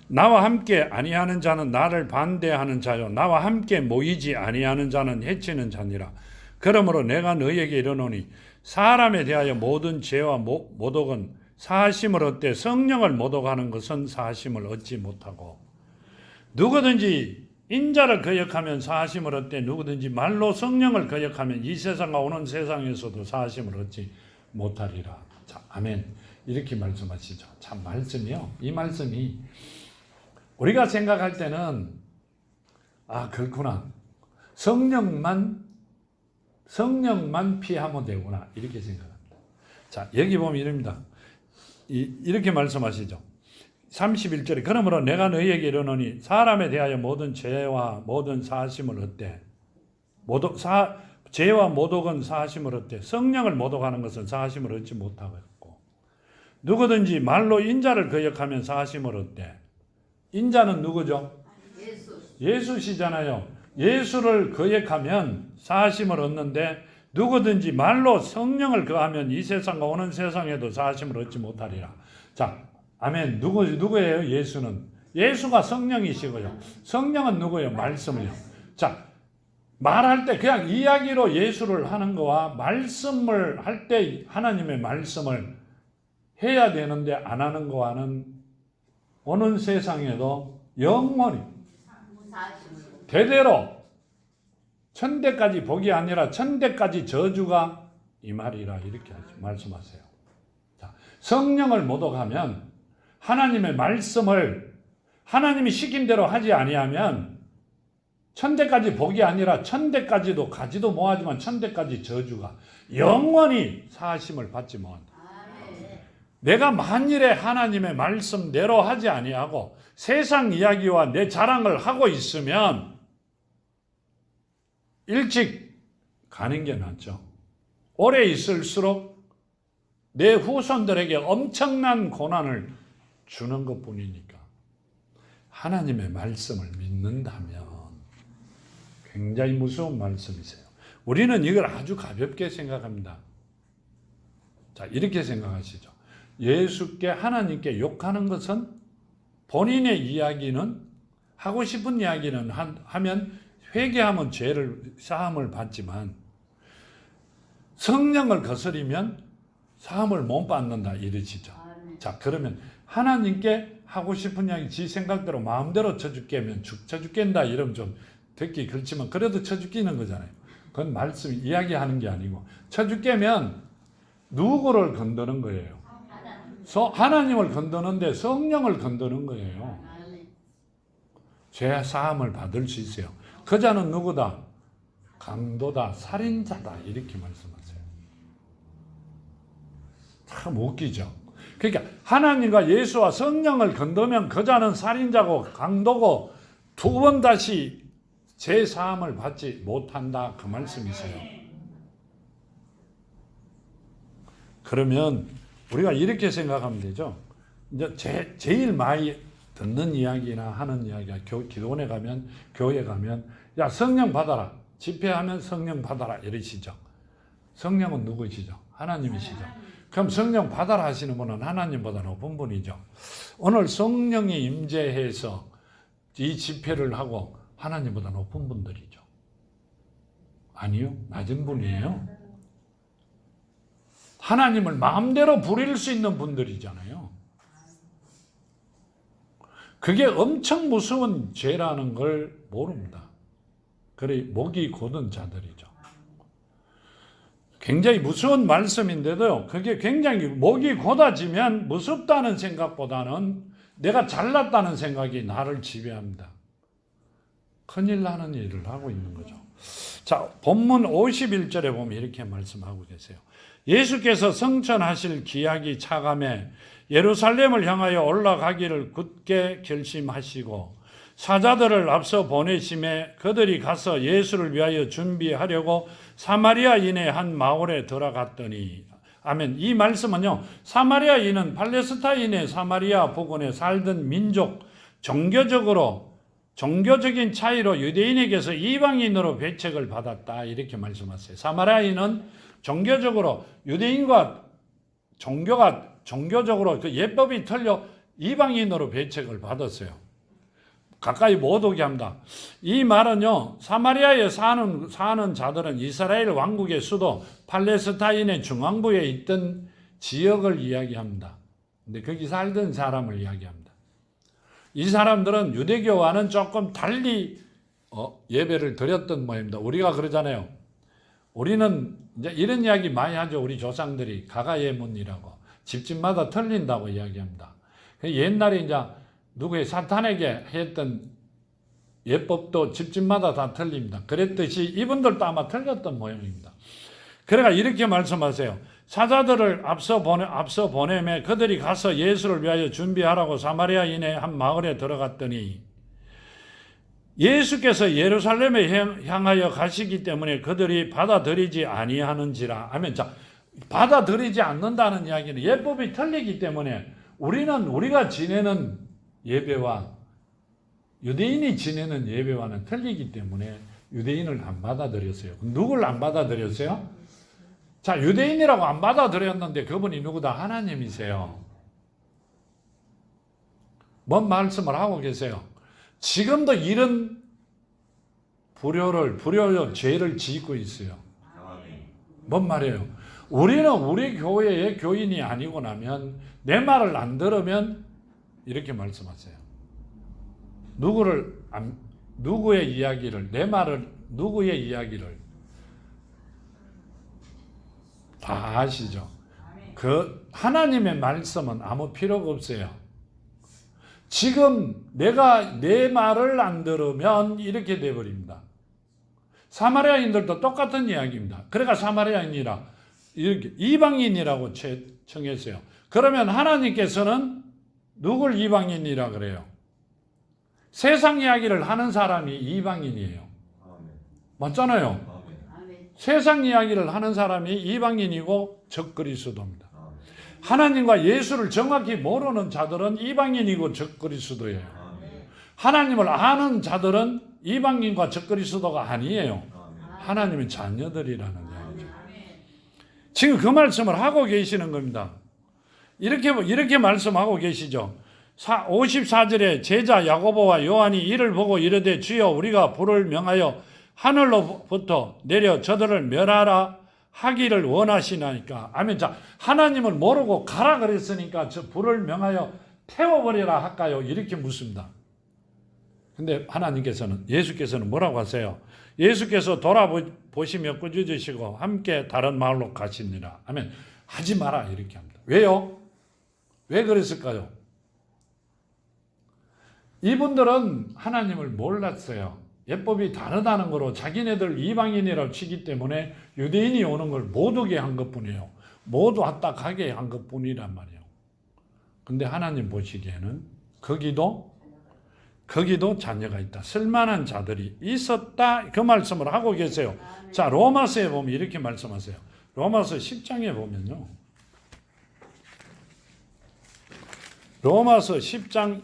나와 함께 아니하는 자는 나를 반대하는 자요 나와 함께 모이지 아니하는 자는 해치는 자니라. 그러므로 내가 너희에게 이르노니 사람에 대하여 모든 죄와 모독은 사하심을 얻되 성령을 모독하는 것은 사하심을 얻지 못하고 누구든지 인자를 거역하면 사하심을 얻되 누구든지 말로 성령을 거역하면 이 세상과 오는 세상에서도 사하심을 얻지 못하리라. 자, 아멘. 이렇게 말씀하시죠. 참 말씀이요. 이 말씀이 우리가 생각할 때는 그렇구나. 성령만 피하면 되구나. 이렇게 생각합니다. 자, 여기 보면 이럽니다. 이렇게 말씀하시죠. 31절에 그러므로 내가 너희에게 이르노니 사람에 대하여 모든 죄와 모든 사하심을 얻되 죄와 모독은 사하심을 얻되 성령을 모독하는 것은 사하심을 얻지 못하고 있고 누구든지 말로 인자를 거역하면 사하심을 얻되 인자는 누구죠? 예수시잖아요. 예수를 거역하면 사하심을 얻는데 누구든지 말로 성령을 거하면 이 세상과 오는 세상에도 사하심을 얻지 못하리라. 자, 아멘. 누구예요? 예수는. 예수가 성령이시고요. 성령은 누구예요? 말씀이요. 자, 말할 때 그냥 이야기로 예수를 하는 거와 말씀을 할 때 하나님의 말씀을 해야 되는데 안 하는 거와는 오는 세상에도 영원히 대대로 천대까지 복이 아니라 천대까지 저주가 이 말이라 이렇게 말씀하세요. 자, 성령을 모독하면 하나님의 말씀을 하나님이 시킨 대로 하지 아니하면 천대까지 복이 아니라 천대까지도 가지도 못하지만 천대까지 저주가 영원히 사하심을 받지 못한다. 내가 만일에 하나님의 말씀대로 하지 아니하고 세상 이야기와 내 자랑을 하고 있으면 일찍 가는 게 낫죠. 오래 있을수록 내 후손들에게 엄청난 고난을 주는 것뿐이니까. 하나님의 말씀을 믿는다면 굉장히 무서운 말씀이세요. 우리는 이걸 아주 가볍게 생각합니다. 자, 이렇게 생각하시죠. 예수께 하나님께 욕하는 것은 본인의 이야기는 하고 싶은 이야기는 하면 회개하면 죄를 사함을 받지만 성령을 거스리면 사함을 못 받는다 이러시죠. 자, 그러면 하나님께 하고 싶은 이야기 지 생각대로 마음대로 쳐죽게면 쳐죽겠다 이러면 좀 듣기 그렇지만 그래도 쳐죽기는 거잖아요. 그건 말씀이 이야기하는 게 아니고 쳐죽게면 누구를 건드는 거예요? 하나님을 건드는데 성령을 건드는 거예요. 죄 사함을 받을 수 있어요. 그 자는 누구다? 강도다, 살인자다 이렇게 말씀하세요. 참 웃기죠. 그러니까 하나님과 예수와 성령을 건드면 그 자는 살인자고 강도고 두 번 다시 죄 사함을 받지 못한다 그 말씀이세요. 그러면 우리가 이렇게 생각하면 되죠. 이제 제일 많이 듣는 이야기나 하는 이야기가 기도원에 가면 교회 가면 야 성령 받아라. 집회하면 성령 받아라 이러시죠. 성령은 누구시죠? 하나님이시죠. 그럼 성령 받아라 하시는 분은 하나님보다 높은 분이죠. 오늘 성령이 임재해서 이 집회를 하고 하나님보다 높은 분들이죠. 아니요. 낮은 분이에요. 하나님을 마음대로 부릴 수 있는 분들이잖아요. 그게 엄청 무서운 죄라는 걸 모릅니다. 그래 목이 곧은 자들이죠. 굉장히 무서운 말씀인데도 그게 굉장히 목이 곧아지면 무섭다는 생각보다는 내가 잘났다는 생각이 나를 지배합니다. 큰일 나는 일을 하고 있는 거죠. 자, 본문 51절에 보면 이렇게 말씀하고 계세요. 예수께서 성천하실 기약이 차감해 예루살렘을 향하여 올라가기를 굳게 결심하시고 사자들을 앞서 보내심에 그들이 가서 예수를 위하여 준비하려고 사마리아인의 한 마을에 들어갔더니 아멘. 이 말씀은요. 사마리아인은 팔레스타인의 사마리아 부근에 살던 민족 종교적인 차이로 유대인에게서 이방인으로 배척을 받았다 이렇게 말씀하세요. 사마리아인은 종교적으로 유대인과 종교적으로 그 예법이 틀려 이방인으로 배척을 받았어요. 가까이 못 오게 합니다. 이 말은요, 사마리아에 사는 자들은 이스라엘 왕국의 수도 팔레스타인의 중앙부에 있던 지역을 이야기합니다. 근데 거기 살던 사람을 이야기합니다. 이 사람들은 유대교와는 조금 달리 예배를 드렸던 모양입니다. 우리가 그러잖아요. 우리는 이제 이런 이야기 많이 하죠. 우리 조상들이 가가예문이라고 집집마다 틀린다고 이야기합니다. 옛날에 이제 누구의 사탄에게 했던 예법도 집집마다 다 틀립니다. 그랬듯이 이분들도 아마 틀렸던 모양입니다. 그래가 이렇게 말씀하세요. 사자들을 앞서 보내매 그들이 가서 예수를 위하여 준비하라고 사마리아인의 한 마을에 들어갔더니 예수께서 예루살렘에 향하여 가시기 때문에 그들이 받아들이지 아니하는지라 하면 자 받아들이지 않는다는 이야기는 예법이 틀리기 때문에 우리가 지내는 예배와 유대인이 지내는 예배와는 틀리기 때문에 유대인을 안 받아들였어요. 누굴 안 받아들였어요? 자, 유대인이라고 안 받아들였는데 그분이 누구다? 하나님이세요. 뭔 말씀을 하고 계세요? 지금도 이런 불효를 죄를 짓고 있어요. 뭔 말이에요? 우리는 우리 교회의 교인이 아니고 나면 내 말을 안 들으면 이렇게 말씀하세요. 누구의 이야기를 누구의 이야기를 다 아시죠? 그 하나님의 말씀은 아무 필요가 없어요. 지금 내가 내 말을 안 들으면 이렇게 돼버립니다. 사마리아인들도 똑같은 이야기입니다. 그러니까 사마리아인이라 이렇게 이방인이라고 청했어요. 그러면 하나님께서는 누굴 이방인이라 그래요? 세상 이야기를 하는 사람이 이방인이에요. 맞잖아요. 세상 이야기를 하는 사람이 이방인이고 적그리스도입니다. 하나님과 예수를 정확히 모르는 자들은 이방인이고 적그리스도예요. 하나님을 아는 자들은 이방인과 적그리스도가 아니에요. 하나님의 자녀들이라는 이야기죠. 지금 그 말씀을 하고 계시는 겁니다. 이렇게 말씀하고 계시죠. 54절에 제자 야고보와 요한이 이를 보고 이르되 주여 우리가 불을 명하여 하늘로부터 내려 저들을 멸하라 하기를 원하시나이까. 아멘. 자, 하나님을 모르고 가라 그랬으니까 저 불을 명하여 태워버리라 할까요? 이렇게 묻습니다. 근데 하나님께서는, 예수께서는 뭐라고 하세요? 예수께서 돌아보시며 꾸짖으시고 함께 다른 마을로 가시니라. 아멘. 하지 마라 이렇게 합니다. 왜요? 왜 그랬을까요? 이분들은 하나님을 몰랐어요. 예법이 다르다는 거로 자기네들 이방인이라고 치기 때문에 유대인이 오는 걸 못 오게 한 것뿐이에요. 못 왔다 가게 한 것뿐이란 말이에요. 근데 하나님 보시기에는 거기도 자녀가 있다. 쓸만한 자들이 있었다. 그 말씀을 하고 계세요. 자, 로마서에 보면 이렇게 말씀하세요. 로마서 10장에 보면요. 로마서 10장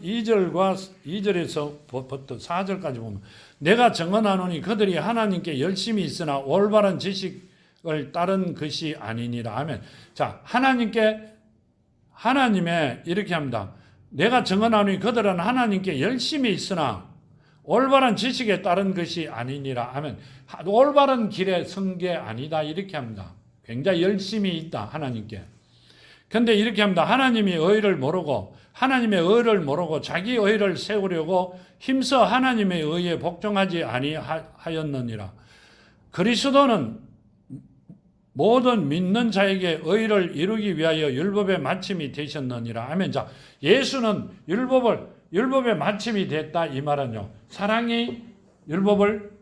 2절에서부터 4절까지 보면 내가 증언하노니 그들이 하나님께 열심히 있으나 올바른 지식을 따른 것이 아니니라 하면, 자, 하나님의 이렇게 합니다. 내가 증언하노니 그들은 하나님께 열심히 있으나 올바른 지식에 따른 것이 아니니라 하면, 올바른 길에 선 게 아니다 이렇게 합니다. 굉장히 열심히 있다 하나님께. 근데 이렇게 합니다. 하나님의 의를 모르고 자기 의를 세우려고 힘써 하나님의 의에 복종하지 아니하였느니라. 그리스도는 모든 믿는 자에게 의를 이루기 위하여 율법의 마침이 되셨느니라 하면, 자, 예수는 율법의 마침이 됐다 이 말은요. 사랑이 율법을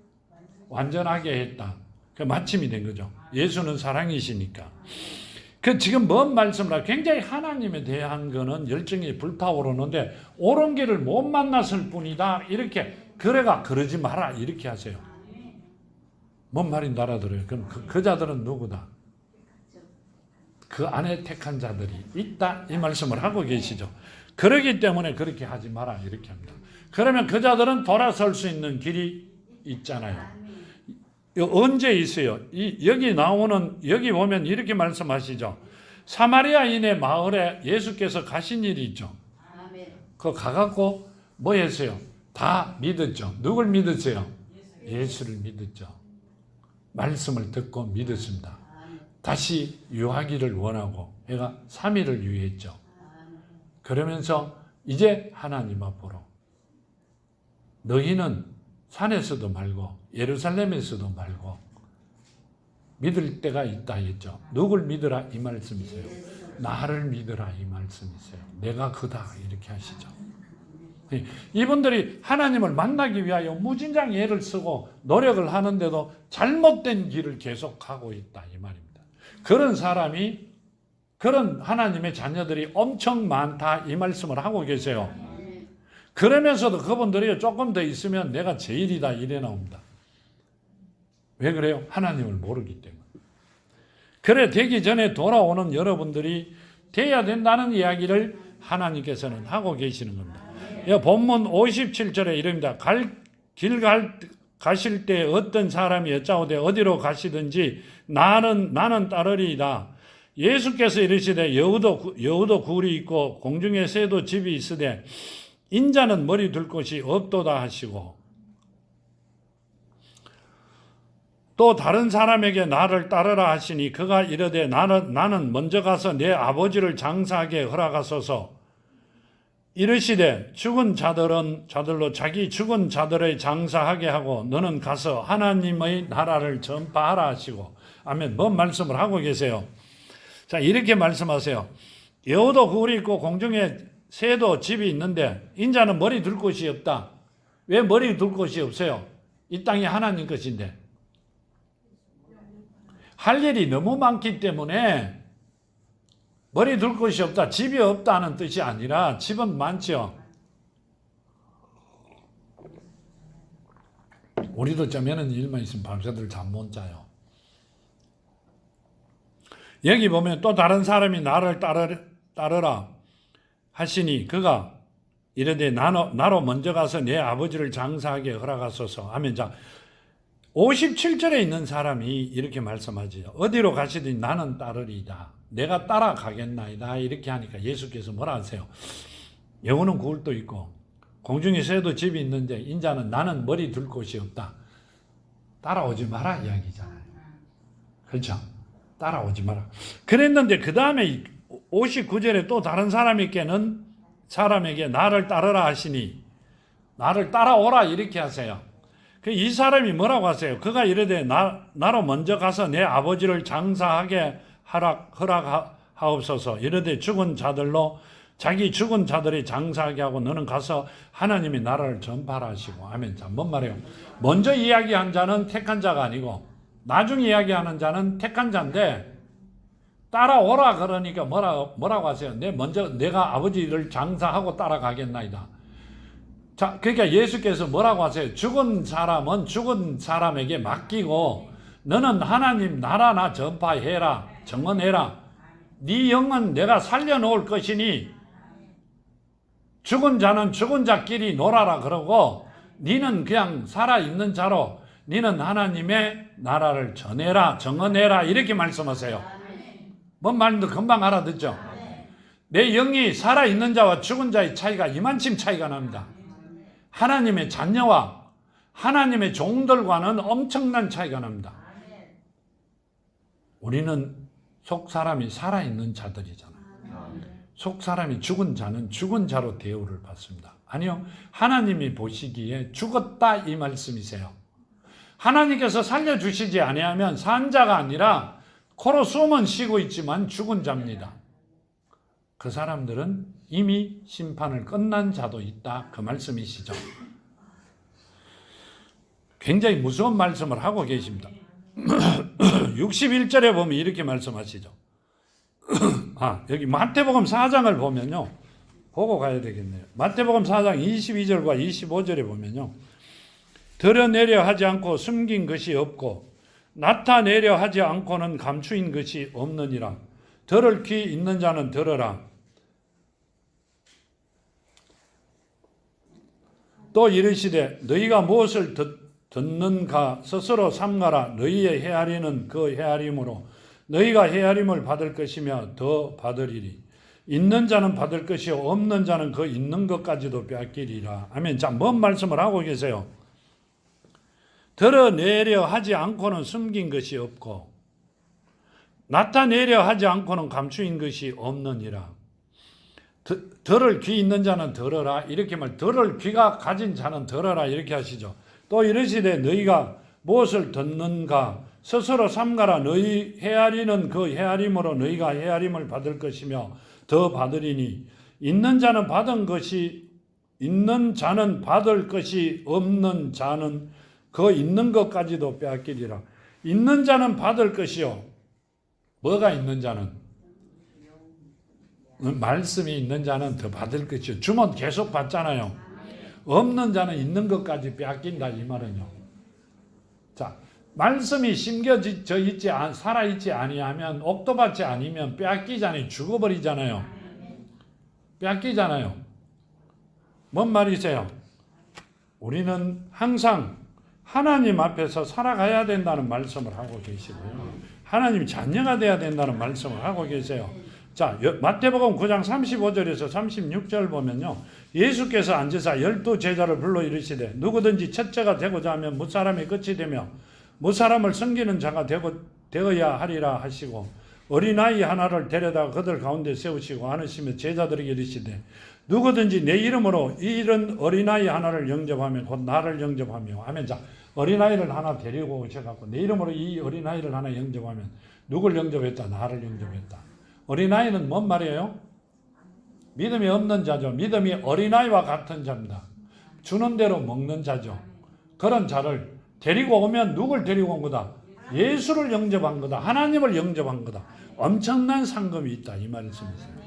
완전하게 했다. 그 마침이 된 거죠. 예수는 사랑이시니까. 지금 뭔 말씀을 하고 굉장히 하나님에 대한 거는 열정이 불타오르는데 옳은 길을 못 만났을 뿐이다. 이렇게 그러지 마라. 이렇게 하세요. 뭔 말인지 알아들어요. 그럼 그 자들은 누구다? 그 안에 택한 자들이 있다. 이 말씀을 하고 계시죠. 그러기 때문에 그렇게 하지 마라. 이렇게 합니다. 그러면 그 자들은 돌아설 수 있는 길이 있잖아요. 언제 있어요? 여기 보면 이렇게 말씀하시죠. 사마리아인의 마을에 예수께서 가신 일이 있죠. 그거 가갖고 뭐 했어요? 다 믿었죠. 누굴 믿었어요? 예수를 믿었죠. 말씀을 듣고 믿었습니다. 다시 유하기를 원하고 얘가 3일을 유했죠. 그러면서 이제 하나님 앞으로 너희는 산에서도 말고 예루살렘에서도 말고 믿을 때가 있다 했죠. 누굴 믿으라 이 말씀이세요. 나를 믿으라 이 말씀이세요. 내가 그다 이렇게 하시죠. 이분들이 하나님을 만나기 위하여 무진장 애를 쓰고 노력을 하는데도 잘못된 길을 계속하고 있다 이 말입니다. 그런 하나님의 자녀들이 엄청 많다 이 말씀을 하고 계세요. 그러면서도 그분들이 조금 더 있으면 내가 제일이다 이래 나옵니다. 왜 그래요? 하나님을 모르기 때문에. 그래 되기 전에 돌아오는 여러분들이 돼야 된다는 이야기를 하나님께서는 하고 계시는 겁니다. 본문 57절에 이릅니다. 길 가실 때 어떤 사람이 여짜오되 어디로 가시든지 나는 따르리이다. 예수께서 이르시되 여우도 굴이 있고 공중에 새도 집이 있으되 인자는 머리 둘 곳이 없도다 하시고, 또 다른 사람에게 나를 따르라 하시니 그가 이르되 나는 먼저 가서 내 아버지를 장사하게 허락하소서. 이르시되 죽은 자들로 자기 죽은 자들의 장사하게 하고 너는 가서 하나님의 나라를 전파하라 하시고. 아멘. 뭔 말씀을 하고 계세요? 자, 이렇게 말씀하세요. 여우도 굴이 있고 공중에 새도 집이 있는데 인자는 머리 둘 곳이 없다. 왜 머리 둘 곳이 없어요? 이 땅이 하나님 것인데. 할 일이 너무 많기 때문에 머리 둘 곳이 없다. 집이 없다는 뜻이 아니라 집은 많죠. 우리도 쩌면은 일만 있으면 밤새들 잠 못 자요. 여기 보면 또 다른 사람이 나를 따르라 하시니 그가 이르되 나로 먼저 가서 내 아버지를 장사하게 허락하소서 하면, 자 57절에 있는 사람이 이렇게 말씀하지요. 어디로 가시든지 나는 따르리이다. 내가 따라가겠나이다. 이렇게 하니까 예수께서 뭐라 하세요? 영혼은 구울 도 있고 공중에 새도 집이 있는데 인자는 나는 머리 둘 곳이 없다. 따라오지 마라 이야기잖아요. 그렇죠? 따라오지 마라. 그랬는데 그 다음에 59절에 또 다른 사람에게 나를 따르라 하시니 나를 따라오라 이렇게 하세요. 이 사람이 뭐라고 하세요? 그가 이르되 나로 먼저 가서 내 아버지를 장사하게 허락하옵소서. 이르되 죽은 자들로 자기 죽은 자들이 장사하게 하고 너는 가서 하나님이 나라를 전파하라 하시고 하면, 자, 뭔 말이에요? 먼저 이야기한 자는 택한 자가 아니고 나중에 이야기하는 자는 택한 자인데, 따라오라 그러니까 뭐라고 하세요? 내가 아버지를 장사하고 따라가겠나이다. 자, 그러니까 예수께서 뭐라고 하세요? 죽은 사람은 죽은 사람에게 맡기고 너는 하나님 나라나 전파해라, 증언해라. 네 영은 내가 살려놓을 것이니 죽은 자는 죽은 자끼리 놀아라 그러고 너는 그냥 살아있는 자로 너는 하나님의 나라를 전해라, 증언해라 이렇게 말씀하세요. 뭔 말인지 금방 알아듣죠? 내 영이 살아있는 자와 죽은 자의 차이가 이만큼 차이가 납니다. 하나님의 자녀와 하나님의 종들과는 엄청난 차이가 납니다. 우리는 속 사람이 살아있는 자들이잖아요. 속 사람이 죽은 자는 죽은 자로 대우를 받습니다. 아니요, 하나님이 보시기에 죽었다 이 말씀이세요. 하나님께서 살려주시지 아니하면 산 자가 아니라 코로 숨은 쉬고 있지만 죽은 자입니다. 그 사람들은 이미 심판을 끝난 자도 있다 그 말씀이시죠. 굉장히 무서운 말씀을 하고 계십니다. 61절에 보면 이렇게 말씀하시죠. 여기 마태복음 4장을 보면요, 보고 가야 되겠네요. 마태복음 4장 22절과 25절에 보면요, 드러내려 하지 않고 숨긴 것이 없고 나타내려 하지 않고는 감추인 것이 없느니라. 들을 귀 있는 자는 들으라. 또 이르시되 너희가 무엇을 듣는가 스스로 삼가라. 너희의 헤아리는 그 헤아림으로 너희가 헤아림을 받을 것이며 더 받으리리. 있는 자는 받을 것이요 없는 자는 그 있는 것까지도 빼앗기리라. 아멘. 자, 뭔 말씀을 하고 계세요? 드러내려 하지 않고는 숨긴 것이 없고 나타내려 하지 않고는 감추인 것이 없느니라. 들을 귀 있는 자는 들어라 이렇게 들을 귀가 가진 자는 들어라 이렇게 하시죠. 또 이르시되 너희가 무엇을 듣는가 스스로 삼가라. 너희 헤아리는 그 헤아림으로 너희가 헤아림을 받을 것이며 더 받으리니 있는 자는 받을 것이 없는 자는 그 있는 것까지도 빼앗기리라. 있는 자는 받을 것이요. 뭐가 있는 자는? 말씀이 있는 자는 더 받을 것이요. 주면 계속 받잖아요. 없는 자는 있는 것까지 빼앗긴다 이 말은요. 자, 말씀이 심겨져 있지 살아있지 아니하면 옥도받지 아니면 빼앗기잖아요. 죽어버리잖아요. 빼앗기잖아요. 뭔 말이세요? 우리는 항상 하나님 앞에서 살아가야 된다는 말씀을 하고 계시고요. 하나님 자녀가 돼야 된다는 말씀을 하고 계세요. 자, 마태복음 9장 35절에서 36절 보면요, 예수께서 앉으사 12 제자를 불러 이르시되 누구든지 첫째가 되고자 하면 무사람의 끝이 되며 무사람을 섬기는 자가 되어야 하리라 하시고 어린아이 하나를 데려다 그들 가운데 세우시고 안으시며 제자들에게 이르시되 누구든지 내 이름으로 이런 어린아이 하나를 영접하면 곧 나를 영접하며 하면, 자, 어린아이를 하나 데리고 오셔갖고 내 이름으로 이 어린아이를 하나 영접하면 누굴 영접했다? 나를 영접했다. 어린아이는 뭔 말이에요? 믿음이 없는 자죠. 믿음이 어린아이와 같은 자입니다. 주는 대로 먹는 자죠. 그런 자를 데리고 오면 누굴 데리고 온 거다? 예수를 영접한 거다. 하나님을 영접한 거다. 엄청난 상금이 있다 이 말씀이세요.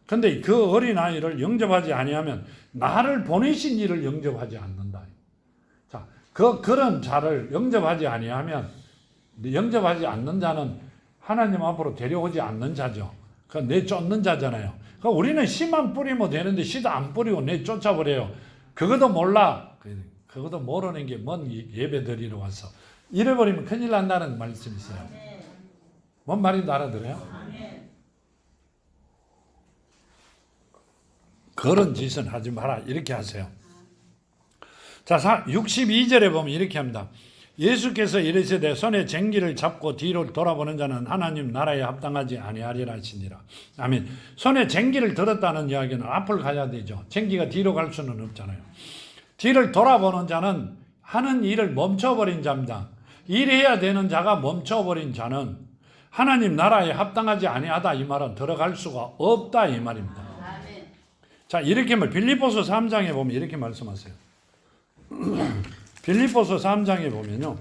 근데 그 어린아이를 영접하지 아니하면 나를 보내신 이를 영접하지 않는다. 자, 그런 자를 영접하지 아니하면, 영접하지 않는 자는 하나님 앞으로 데려오지 않는 자죠. 그 내쫓는 자잖아요. 그 우리는 씨만 뿌리면 되는데 씨도 안 뿌리고 내쫓아버려요. 그것도 몰라. 그것도 모르는 게 뭔 예배 드리러 왔어. 이래버리면 큰일 난다는 말씀이 있어요. 뭔 말인지 알아들어요? 그런 짓은 하지 마라. 이렇게 하세요. 자, 62절에 보면 이렇게 합니다. 예수께서 이르시되 손에 쟁기를 잡고 뒤로 돌아보는 자는 하나님 나라에 합당하지 아니하리라 하시니라. 아멘. 손에 쟁기를 들었다는 이야기는 앞을 가야 되죠. 쟁기가 뒤로 갈 수는 없잖아요. 뒤를 돌아보는 자는 하는 일을 멈춰버린 자입니다. 일해야 되는 자가 멈춰버린 자는 하나님 나라에 합당하지 아니하다 이 말은 들어갈 수가 없다 이 말입니다. 자, 이렇게 빌립보서 3장에 보면 이렇게 말씀하세요. 빌립보서 3장에 보면요,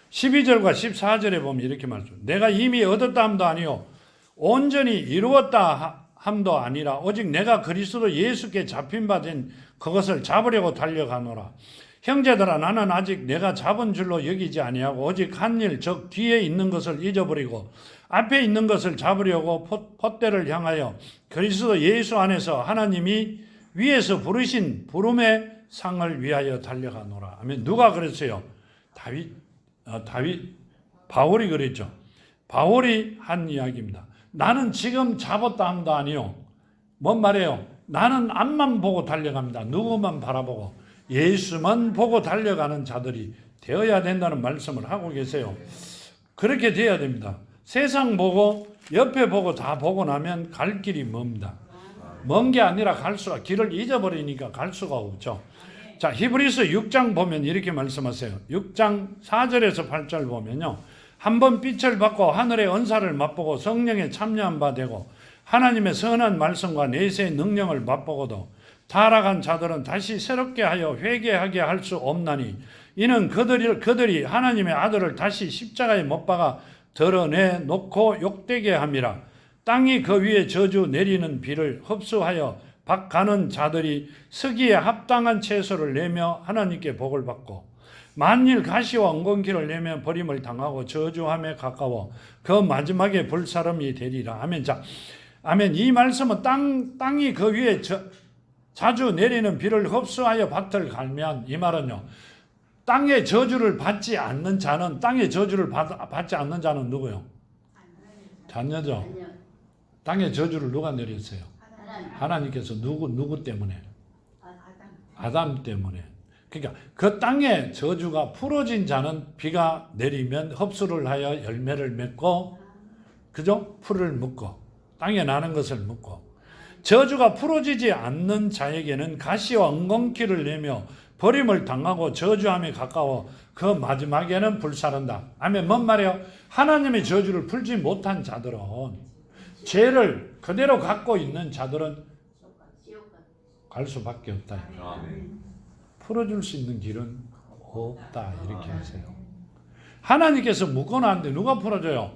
12절과 14절에 보면 이렇게 말씀. 내가 이미 얻었다 함도 아니요 온전히 이루었다 함도 아니라 오직 내가 그리스도 예수께 잡힌 바 된 그것을 잡으려고 달려가노라. 형제들아, 나는 아직 내가 잡은 줄로 여기지 아니하고 오직 한 일, 즉 뒤에 있는 것을 잊어버리고 앞에 있는 것을 잡으려고 폿대를 향하여 그리스도 예수 안에서 하나님이 위에서 부르신 부름의 상을 위하여 달려가노라. 아멘. 누가 그랬어요? 바울이 그랬죠. 바울이 한 이야기입니다. 나는 지금 잡았다 함도 아니요. 뭔 말이에요? 나는 앞만 보고 달려갑니다. 누구만 바라보고 예수만 보고 달려가는 자들이 되어야 된다는 말씀을 하고 계세요. 그렇게 돼야 됩니다. 세상 보고 옆에 보고 다 보고 나면 갈 길이 멉니다. 먼 게 아니라 갈수록 길을 잊어버리니까 갈 수가 없죠. 자, 히브리서 6장 보면 이렇게 말씀하세요. 6장 4절에서 8절 보면요, 한번 빛을 받고 하늘의 은사를 맛보고 성령에 참여한 바 되고 하나님의 선한 말씀과 내세의 능력을 맛보고도 타락한 자들은 다시 새롭게 하여 회개하게 할 수 없나니 이는 그들이 하나님의 아들을 다시 십자가에 못 박아 드러내 놓고 욕되게 함이라. 땅이 그 위에 저주 내리는 비를 흡수하여 박가는 자들이 서기에 합당한 채소를 내며 하나님께 복을 받고 만일 가시와 엉겅퀴를 내며 버림을 당하고 저주함에 가까워 그 마지막에 불사름이 되리라. 아멘. 자, 아멘. 이 말씀은 땅이 그 위에 자주 내리는 비를 흡수하여 밭을 갈면, 이 말은요, 땅의 저주를 받지 않는 자는, 땅의 저주를 받지 않는 자는 누구요? 자녀죠. 땅의 저주를 누가 내렸어요? 하나님께서 누구 때문에? 아담 때문에. 그러니까 그 땅의 저주가 풀어진 자는 비가 내리면 흡수를 하여 열매를 맺고, 그죠? 풀을 묶고 땅에 나는 것을 묶고, 저주가 풀어지지 않는 자에게는 가시와 엉겅퀴를 내며 버림을 당하고 저주함에 가까워 그 마지막에는 불사른다. 아멘. 뭔 말이에요? 하나님의 저주를 풀지 못한 자들은, 죄를 그대로 갖고 있는 자들은 갈 수밖에 없다. 풀어줄 수 있는 길은 없다. 이렇게 하세요. 하나님께서 묶어놨는데 누가 풀어줘요?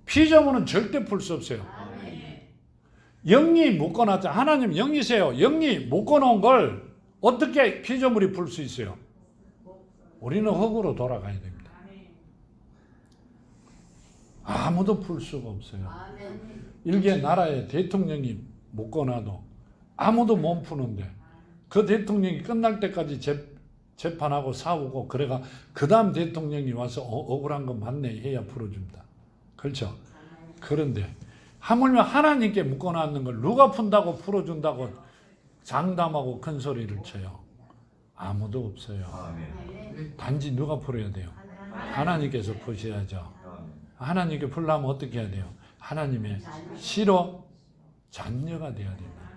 피조물은 절대 풀 수 없어요. 영이 묶어놨다. 하나님 영이세요. 영이 묶어놓은 걸 어떻게 피조물이 풀 수 있어요? 우리는 흙으로 돌아가야 됩니다. 아무도 풀 수가 없어요. 일개 나라의 대통령이 묶어놔도 아무도 못 푸는데 그 대통령이 끝날 때까지 재판하고 싸우고 그래가 그 다음 대통령이 와서 억울한 거 맞네 해야 풀어줍니다. 그렇죠? 그런데 하물며 하나님께 묶어놨는 걸 누가 푼다고 풀어준다고 장담하고 큰 소리를 쳐요. 아무도 없어요. 단지 누가 풀어야 돼요? 하나님께서 푸셔야죠. 하나님께 풀려면 어떻게 해야 돼요? 하나님의 시로 자녀가 돼야 됩니다.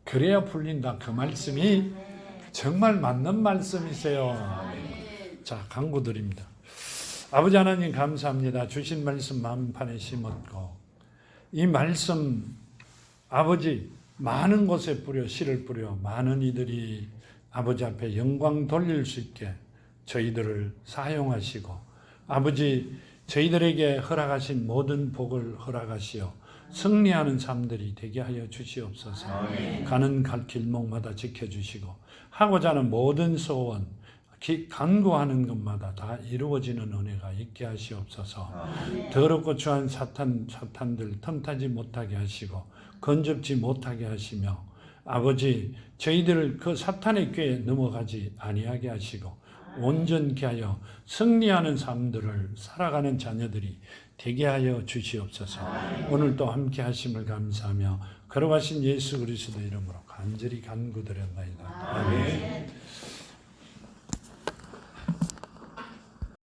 그래야 풀린다. 그 말씀이 정말 맞는 말씀이세요. 자, 간구드립니다. 아버지 하나님 감사합니다. 주신 말씀 마음판에 심었고 이 말씀 아버지 많은 곳에 뿌려 씨를 뿌려 많은 이들이 아버지 앞에 영광 돌릴 수 있게 저희들을 사용하시고 아버지 저희들에게 허락하신 모든 복을 허락하시어 승리하는 삶들이 되게 하여 주시옵소서. 가는 길목마다 지켜주시고 하고자 하는 모든 소원 간구하는 것마다 다 이루어지는 은혜가 있게 하시옵소서. 더럽고 추한 사탄들 틈타지 못하게 하시고 건접지 못하게 하시며 아버지 저희들을 그 사탄의 꾀에 넘어가지 아니하게 하시고 온전케 하여 승리하는 삶들을 살아가는 자녀들이 되게 하여 주시옵소서. 오늘도 함께 하심을 감사하며 걸어가신 예수 그리스도 이름으로 간절히 간구드렸나이다. 아멘.